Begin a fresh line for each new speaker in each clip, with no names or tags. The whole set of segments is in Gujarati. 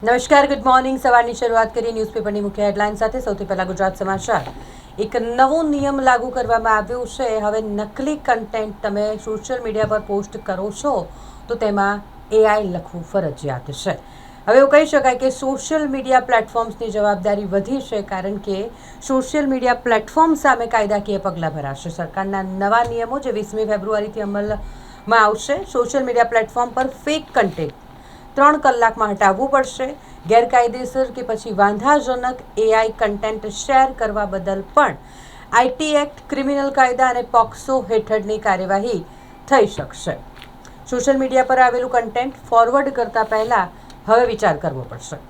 નમસ્કાર, ગુડ મોર્નિંગ. સવારની શરૂઆત કરીએ ન્યૂઝપેપરની મુખ્ય હેડલાઇન સાથે. સૌથી પહેલા ગુજરાત સમાચાર. એક નવો નિયમ લાગુ કરવામાં આવ્યો છે. હવે નકલી કન્ટેન્ટ તમે સોશિયલ મીડિયા પર પોસ્ટ કરો છો તો તેમાં AI લખવું ફરજિયાત છે. હવે એવું કહી શકાય કે સોશિયલ મીડિયા પ્લેટફોર્મ્સની જવાબદારી વધી છે, કારણ કે સોશિયલ મીડિયા પ્લેટફોર્મ સામે કાયદાકીય પગલાં ભરાશે. સરકારના નવા નિયમો જે 20મી ફેબ્રુઆરીથી અમલમાં આવશે. સોશિયલ મીડિયા પ્લેટફોર્મ પર ફેક કન્ટેન્ટ 3 કલાકમાં હટાવવું પડશે. ગેરકાયદેસર કે પછી વાંધાજનક AI કન્ટેન્ટ શેર કરવા બદલ પણ IT એક્ટ, ક્રિમિનલ કાયદા અને પોક્સો હેઠળની કાર્યવાહી થઈ શકશે. સોશિયલ મીડિયા પર આવેલું કન્ટેન્ટ ફોરવર્ડ કરતા પહેલા હવે વિચાર કરવો પડશે.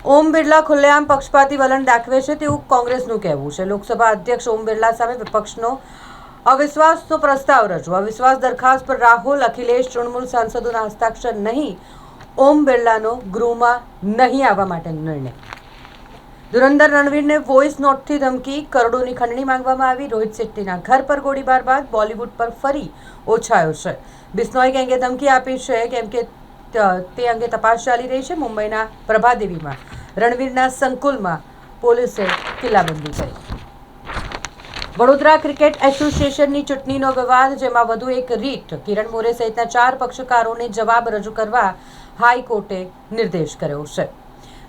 ઓમ બિરલા ખુલ્લેઆમ પક્ષપાતી વલણ દાખવે છે તેવું કોંગ્રેસનું કહેવું છે. લોકસભા અધ્યક્ષ ઓમ બિરલા સામે વિપક્ષનો અવિશ્વાસનો પ્રસ્તાવ રજૂ. અવિશ્વાસ દરખાસ્ત પર રાહુલ, અખિલેશ, તૃણમૂલ સાંસદોના હસ્તાક્ષર નહીં. ઓમ બિરલાનો ગૃહમાં નહીં આવવા માટેનો નિર્ણય. ધુરંધર રણવીરને વોઇસ નોટથી ધમકી, કરોડોની ખંડણી માંગવામાં આવી. રોહિત શેટ્ટીના ઘર પર ગોળીબાર બાદ બોલિવૂડ પર ફરી ઓછાયો છે. બિશ્નોઈ ગેંગે ધમકી આપી છે કેમ કે તે અંગે તપાસ ચાલી રહી છે. મુંબઈના પ્રભાદેવીમાં રણવીરના સંકુલમાં પોલીસે કિલ્લાબંધી કરી. વડોદરા ક્રિકેટ એસોસિએશનની ચૂંટણીનો વિવાદ, જેમાં વધુ એક રીટ. કિરણ મોરે સહિતના 4 પક્ષકારોને જવાબ રજૂ કરવા હાઈકોર્ટે નિર્દેશ કર્યો છે.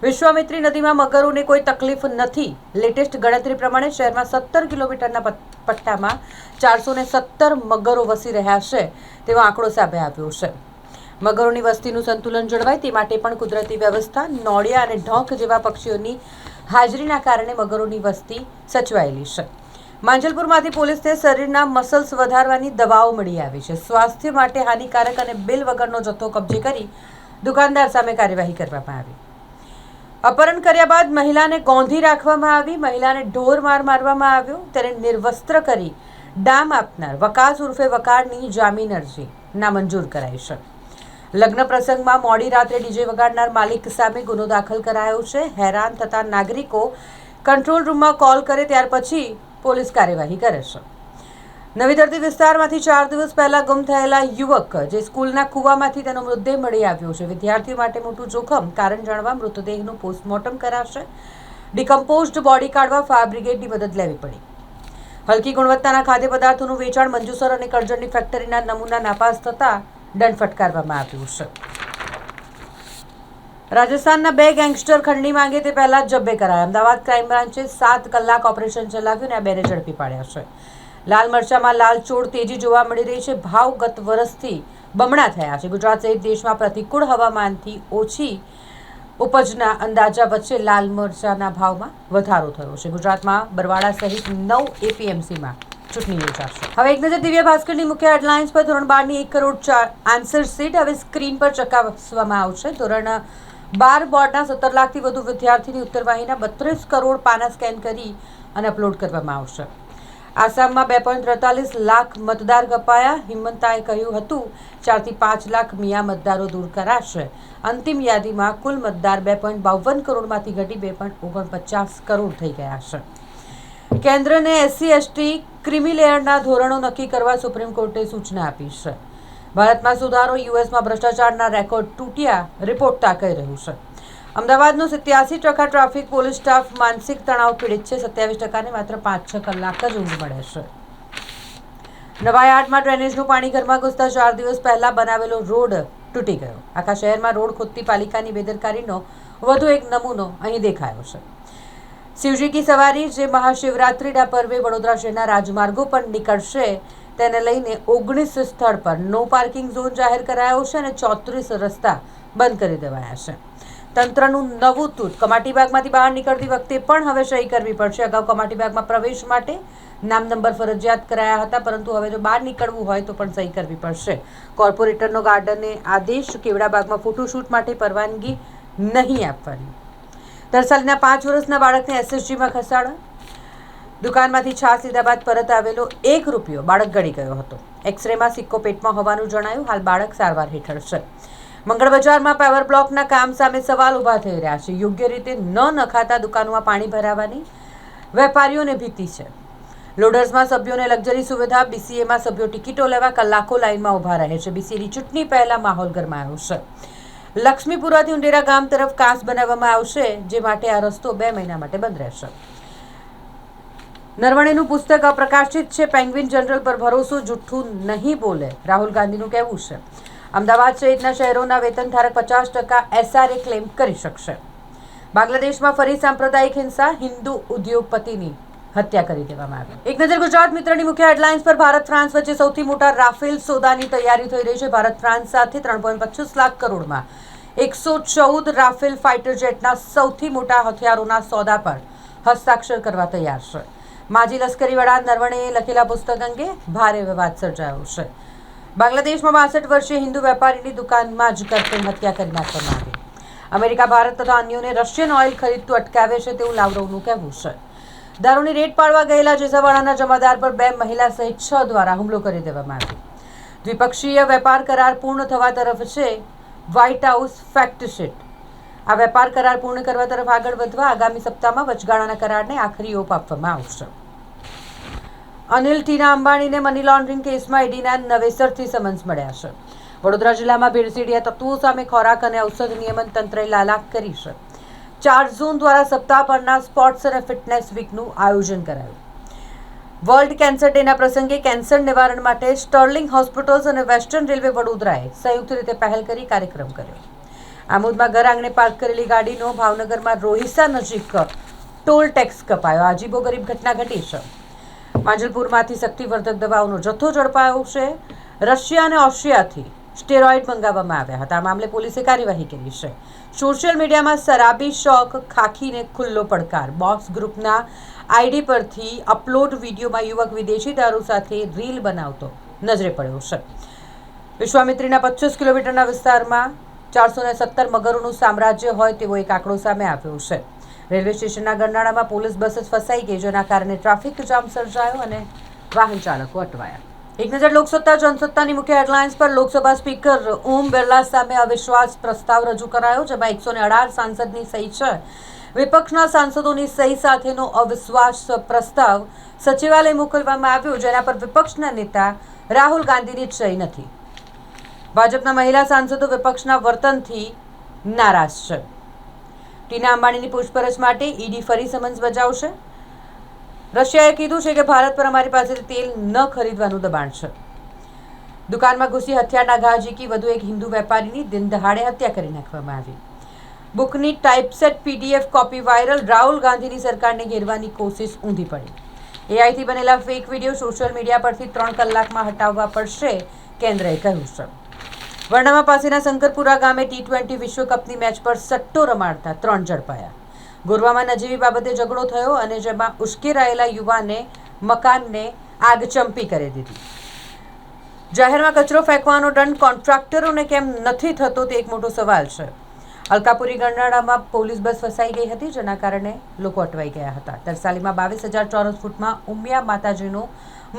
વિશ્વામિત્રી નદીમાં મગરોને કોઈ તકલીફ નથી. લેટેસ્ટ ગણતરી પ્રમાણે શહેરમાં 17 કિલોમીટરના પટ્ટામાં 417 મગરો વસી રહ્યા છે તેવો આંકડો સામે આવ્યો છે. મગરોની વસ્તીનું સંતુલન જળવાય તે માટે પણ કુદરતી વ્યવસ્થા, નોળિયા અને ઢોંક જેવા પક્ષીઓની હાજરીના કારણે મગરોની વસ્તી સચવાયેલી છે. માંજલપુરમાંથી પોલીસને શરીરના મસલ્સ વધારવાની દવાઓ મળી આવી છે. સ્વાસ્થ્ય માટે હાનિકારક અને બિલ વગરનો જથ્થો કબજે કરી દુકાનદાર સામે કાર્યવાહી કરવામાં આવી. અપહરણ કર્યા બાદ મહિલાને ગોંધી રાખવામાં આવી. મહિલાને ઢોર માર મારવામાં આવ્યો. તેને નિર્વસ્ત્ર કરી ડામ આપનાર વકાસ ઉર્ફે વકારની જામીન અરજી નામંજૂર કરાઈ છે. લગ્ન પ્રસંગમાં મોડી રાત્રે ડીજે વગાડનાર માલિક સામે ગુનો દાખલ કરાયો છે. હેરાન થતા નાગરિકો કંટ્રોલ રૂમમાં કોલ કરે ત્યાર પછી પોલીસ કાર્યવાહી કરે છે. નવી ધરતી વિસ્તારમાંથી 4 દિવસ પહેલા ગુમ થયેલા યુવક, જે સ્કૂલના કૂવામાંથી તેનો મૃતદેહ મળી આવ્યો છે. વિદ્યાર્થીઓ માટે મોટું જોખમ. કારણ જાણવા મૃતદેહનું પોસ્ટમોર્ટમ કરાશે. ડિકમ્પોઝ્ડ બોડી કાઢવા ફાયર બ્રિગેડની મદદ લેવી પડી. હલકી ગુણવત્તાના ખાદ્ય પદાર્થોનું વેચાણ મંજુસર અને કરજણની ફેક્ટરીના નમૂના નાપાસ થતા દંડ ફટકારવામાં આવ્યું છે. રાજસ્થાનના 2 ગેંગસ્ટર ખંડણી માંગે તે પહેલા જ જબ્બે કરાયા. અમદાવાદ ક્રાઇમ બ્રાન્ચે 7 કલાક ઓપરેશન ચલાવ્યું અને આ 2ને ઝડપી પાડ્યા છે. લાલ મરચામાં લાલચોળ તેજી જોવા મળી રહી છે. ભાવ ગત વર્ષથી બમણા થયા છે. ગુજરાત સહિત દેશમાં પ્રતિકૂળ હવામાનથી ઓછી ઉપજના અંદાજા વચ્ચે લાલ મરચાના ભાવમાં વધારો થયો છે. ગુજરાતમાં બરવાડા સહિત 9 APMCમાં ચૂંટણી યોજાશે. હવે એક નજર દિવ્ય ભાસ્કરની મુખ્ય હેડલાઇન્સ પર. ધોરણ 12ની 1 કરોડ આન્સર શીટ હવે સ્ક્રીન પર ચકાસવામાં આવશે. ધોરણ 12 બોર્ડના 17 લાખથી વધુ વિદ્યાર્થીની ઉત્તરવાહીના 32 કરોડ પાના સ્કેન કરી અને અપલોડ કરવામાં આવશે. આસામમાં 2.43 લાખ મતદાર કપાયા. હિમંતાએ કહ્યું હતું 4 થી 5 લાખ મિયા મતદારો દૂર કરાશે. અંતિમ યાદીમાં કુલ મતદાર 2.52 કરોડમાંથી ઘટી 2.49 કરોડ થઈ ગયા છે. કેન્દ્રને SC/ST ક્રિમિલેયરના ધોરણો નક્કી કરવા સુપ્રીમ કોર્ટે સૂચના આપી છે. ભારતમાં સુધારો, યુએસમાં ભ્રષ્ટાચારના રેકોર્ડ તૂટ્યા, રિપોર્ટ તાકાઈ રહ્યું છે. અમદાવાદનો 87% ટ્રાફિક પોલીસ સ્ટાફ માનસિક તણાવ પીડિત છે. 27%ને માત્ર 5-6 કલાક જ ઊંઘ મળે છે. નવાયાર્ડમાં ડ્રેનેજનું પાણી ઘરમાં ઘૂસતા 4 દિવસ પહેલા બનાવેલો રોડ તૂટી ગયો. આખા શહેરમાં રોડ ખોદતી પાલિકાની બેદરકારીનો વધુ એક નમૂનો અહીં દેખાયો છે. શિવજી કી સવારી, જે મહાશિવરાત્રિના પર્વે વડોદરા શહેરના રાજમાર્ગો પર નીકળશે, તેને લઈને 19 સ્થળ પર નો પાર્કિંગ ઝોન જાહેર કરાયો છે અને 34 રસ્તા બંધ કરી દેવાયા છે. તંત્રનું નવું તૂટ. કમાટીબાગમાંથી બહાર નીકળતી વખતે પણ હવે સહી કરવી પડશે. અગાઉ કમાટીબાગમાં પ્રવેશ માટે નામ નંબર ફરજિયાત કરાયા હતા, પરંતુ હવે જો બહાર નીકળવું હોય તો પણ સહી કરવી પડશે. કોર્પોરેટરનો ગાર્ડને આદેશ. કેવડાબાગમાં ફોટોશૂટ માટે પરવાનગી નહીં આપવાની. તરસાલીના 5 વર્ષના બાળકને SSGમાં ખસાડો. દુકાનમાંથી છાશ લીધા બાદ પરત આવેલો ₹1 બાળક ગળી ગયો હતો. એક્સરેમાં સિક્કો પેટમાં હોવાનું જણાયું. હાલ બાળક સારવાર હેઠળ છે. મંગળ બજારમાં પાવર બ્લોકના કામ સામે સવાલ ઊભા થઈ રહ્યા છે. યોગ્ય રીતે ન નખાતા દુકાનોમાં પાણી ભરાવાની વેપારીઓને ભીતિ છે. લોડર્સમાં સભ્યોને લક્ઝરી સુવિધા. BCAમાં સભ્યો ટિકિટો લેવા કલાકો લાઇનમાં ઊભા રહે છે. BCAની ચૂંટણી પહેલા માહોલ ગરમાયો છે. લક્ષ્મીપુરાથી ઉંડેરા ગામ તરફ કાંસ બનાવવામાં આવશે, જે માટે આ રસ્તો 2 મહિના માટે બંધ રહેશે. નરવણેનું પુસ્તક અપ્રકાશિત છે. પેંગ્વિન જનરલ પર ભરોસો, જૂઠું નહીં બોલે, રાહુલ ગાંધીનું કહેવું છે. અમદાવાદ સહિતના શહેરોના વેતનધારક 50% SRA ક્લેમ કરી શકશે. બાંગ્લાદેશમાં ફરી સાંપ્રદાયિક હિંસા, હિન્દુ ઉદ્યોગપતિની હત્યા કરી દેવામાં આવી. એક નજર ગુજરાત મિત્રની મુખ્ય હેડલાઇન્સ પર. ભારત ફ્રાન્સ વચ્ચે સૌથી મોટા રાફેલ સોદાની તૈયારી થઈ રહી છે. ભારત ફ્રાન્સ સાથે 3.25 લાખ કરોડમાં 114 રાફેલ ફાઇટર જેટના સૌથી મોટા હથિયારોના સોદા પર હસ્તાક્ષર કરવા તૈયાર છે. માજી લશ્કરી વડા નરવણેએ લખેલા પુસ્તક અંગે ભારે વિવાદ સર્જાયો છે. બાંગ્લાદેશમાં 62 વર્ષીય હિન્દુ વેપારીની દુકાનમાં જ કરતૂન હત્યા કરી નાખવામાં આવી. અમેરિકા ભારત તથા અન્યોને રશિયન ઓઇલ ખરીદતું અટકાવે છે તેવું લાવરોવનું કહેવું છે. દારૂની રેડ પાડવા ગયેલા જેસાવાડાના જમાદાર પર 2 મહિલા સહિત 6 દ્વારા હુમલો કરી દેવામાં આવ્યો. દ્વિપક્ષીય વેપાર કરાર પૂર્ણ થવા તરફ છે. White House factsheet. આ વેપાર કરાર પૂર્ણ કરવા તરફ આગળ વધવા આગામી સપ્તાહમાં વચગાળાના કરારને આખરી ઓપ આપવામાં આવશે. અનિલ ટીના અંબાણીને મની લોન્ડરિંગ કેસમાં ઈડીના નવેસરથી સમન્સ મળ્યા છે. વડોદરા જિલ્લામાં ભેળસેળિયા તત્વો સામે ખોરાક અને ઔષધ નિયમન તંત્રએ લાલાક કરી છે. 4 ઝોન દ્વારા સપ્તાહભરના સ્પોર્ટ્સ અને ફિટનેસ વીકનું આયોજન કરાયું. વર્લ્ડ કેન્સર ડેના પ્રસંગે કેન્સર નિવારણ માટે સ્ટર્લિંગ હોસ્પિટલ્સ અને વેસ્ટર્ન રેલવે વડોદરાએ સંયુક્ત રીતે પહેલ કરી કાર્યક્રમ કર્યો. આમોદમાં ઘર આંગણે પાર્ક કરેલી ગાડીનો ભાવનગરમાં રોહિસા નજીક ટોલ ટેક્સ કપાયો. અજીબો ગરીબ ઘટના ઘટી છે. માંજલપુરમાંથી શક્તિવર્ધક દવાઓનો જથ્થો ઝડપાયો છે. રશિયા અને ઓસ્ટ્રિયાથી સ્ટેરોઇડ મંગાવવામાં આવ્યા હતા. આ મામલે પોલીસે કાર્યવાહી કરી છે. સોશિયલ મીડિયામાં શરાબી શોખ ખાખીને ખુલ્લો પડકાર. બોક્સ ગ્રુપના આઈડી પરથી અપલોડ વિડીયોમાં યુવક વિદેશી દારૂ સાથે રીલ બનાવતો નજરે પડ્યો છે. વિશ્વામિત્રીના 25 કિલોમીટરના વિસ્તારમાં 417 મગરોનું સામ્રાજ્ય હોય તેવો એક આંકડો સામે આવ્યો છે. રેલવે સ્ટેશનના ગરનાળામાં પોલીસ બસ જ ફસાઈ ગઈ, જેના કારણે ટ્રાફિક જામ સર્જાયો અને વાહન ચાલકો અટવાયા. એક નજર લોકસત્તા જનસત્તાની મુખ્ય હેડલાઇન્સ પર. લોકસભા સ્પીકર ઓમ બિરલા સામે અવિશ્વાસ પ્રસ્તાવ રજૂ કરાયો, જેમાં 118 સાંસદની સહી છે. વિપક્ષના સાંસદોની સહી સાથેનો અવિશ્વાસ પ્રસ્તાવ સચિવાલય મોકલવામાં આવ્યો, જેના પર વિપક્ષના નેતા રાહુલ ગાંધીની જ સહી નથી. ભાજપના મહિલા સાંસદો વિપક્ષના વર્તનથી નારાજ છે. ટીના અંબાણીની પૂછપરછ માટે ઈડી ફરી સમન્સ બજાવશે. રશિયાએ કીધું છે કે ભારત પર અમારી પાસેથી તેલ ન ખરીદવાનું દબાણ છે. દુકાનમાં ઘૂસી હથિયારના ઘા ઝીકી વધુ એક હિન્દુ વેપારીની દિનદહાડે હત્યા કરી નાખવામાં આવી. બુકની typeset PDF copy viral. Rahul ગાંધીની સરકારને ઘેરવાની કોશિશ ઊંધી પડી. એઆઈથી બનેલા ફેક વિડીયો સોશિયલ મીડિયા પરથી 3 કલાકમાં હટાવવા પડશે, કેન્દ્રએ કહ્યું છે. વર્ણામા પાસેના શંકરપુરા ગામે T20 વિશ્વકપની મેચ પર સટ્ટો રમાડતા 3 ઝડપાયા. ગોરવામાં નજીવી બાબતે ઝઘડો થયો અને જેમાં ઉશ્કેરાયેલા યુવાને મકાનને આગચંપી કરી દીધી. જાહેરમાં કચરો ફેંકવાનો દંડ કોન્ટ્રાક્ટરોને કેમ નથી થતો તે એક મોટો સવાલ છે. અલકાપુરી ગરનાળામાં પોલીસ બસ ફસાઈ ગઈ હતી, જેના કારણે લોકો અટવાઈ ગયા હતા. તરસાલીમાં 22,000 ચોરસ ફૂટમાં ઉમિયા માતાજીનું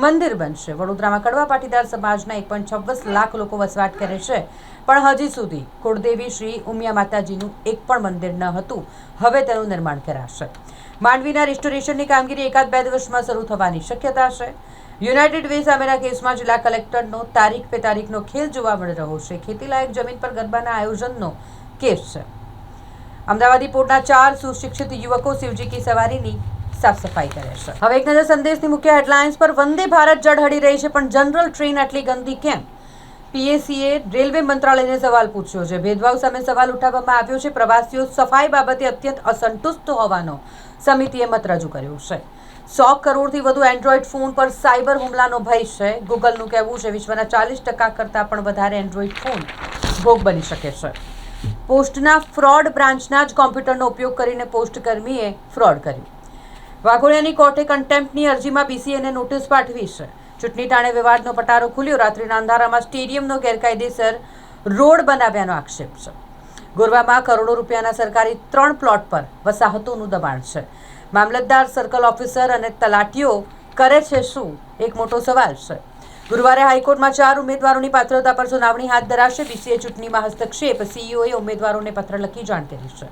મંદિર બનશે. વડોદરામાં કડવા પાટીદાર સમાજના 1.26 લાખ લોકો વસવાટ કરે છે, પણ હજી સુધી કુળદેવી શ્રી ઉમિયા માતાજીનું એક પણ મંદિર ન હતું. હવે તેનું નિર્માણ કરાશે. માંડવીના રિસ્ટોરેશનની કામગીરી 1-2 દિવસમાં શરૂ થવાની શક્યતા છે. યુનાઇટેડ વે સામેના કેસમાં જિલ્લા કલેક્ટરનો તારીખ પે તારીખનો ખેલ જોવા મળી રહ્યો છે. ખેતીલાયક જમીન પર ગરબાના આયોજનનો કેસ છે. અમદાવાદી પોળના 4 સુશિક્ષિત યુવકો શિવજી કી સવારીની સાફ સફાઈ કરે છે. હવે એક નજર સંદેશની મુખ્ય હેડલાઇન્સ પર. વંદે ભારત જળહળી રહી છે, પણ જનરલ ટ્રેન આટલી ગંદી કેમ? PACએ રેલવે મંત્રાલયને સવાલ પૂછ્યો છે. ભેદભાવ સામે સવાલ ઉઠાવવામાં આવ્યો છે. પ્રવાસીઓ સફાઈ બાબતે અત્યંત અસંતુષ્ટ હોવાનો સમિતિએ મત રજૂ કર્યો છે. 100 કરોડથી વધુ એન્ડ્રોઈડ ફોન પર સાયબર હુમલાનો ભય છે. ગૂગલનું કહેવું છે વિશ્વના 40% કરતાં પણ વધારે એન્ડ્રોઈડ ફોન ભોગ બની શકે છે. પોસ્ટના ફ્રોડ બ્રાન્ચના જ કોમ્પ્યુટરનો ઉપયોગ કરીને પોસ્ટકર્મીએ ફ્રોડ કર્યું. વાઘોડિયાની કોર્ટે કન્ટેમ્પ્ટની અરજીમાં BCAને નોટિસ પાઠવી છે. ચૂંટણી ટાણે વિવાદનો પટારો ખુલ્યો. રાત્રિના અંધારામાં સ્ટેડિયમનો ગેરકાયદેસર રોડ બનાવ્યાનો આક્ષેપ છે. ગોરવામાં કરોડો રૂપિયાના સરકારી 3 પ્લોટ પર વસાહતોનું દબાણ છે. મામલતદાર, સર્કલ ઓફિસર અને તલાટીઓ કરે છે શું? એક મોટો સવાલ છે. ગુરુવારે હાઈકોર્ટમાં 4 ઉમેદવારોની પાત્રતા પર સુનાવણી હાથ ધરાશે. BCA ચૂંટણીમાં હસ્તક્ષેપ. CEOએ ઉમેદવારોને પત્ર લખી જાણ કરી છે.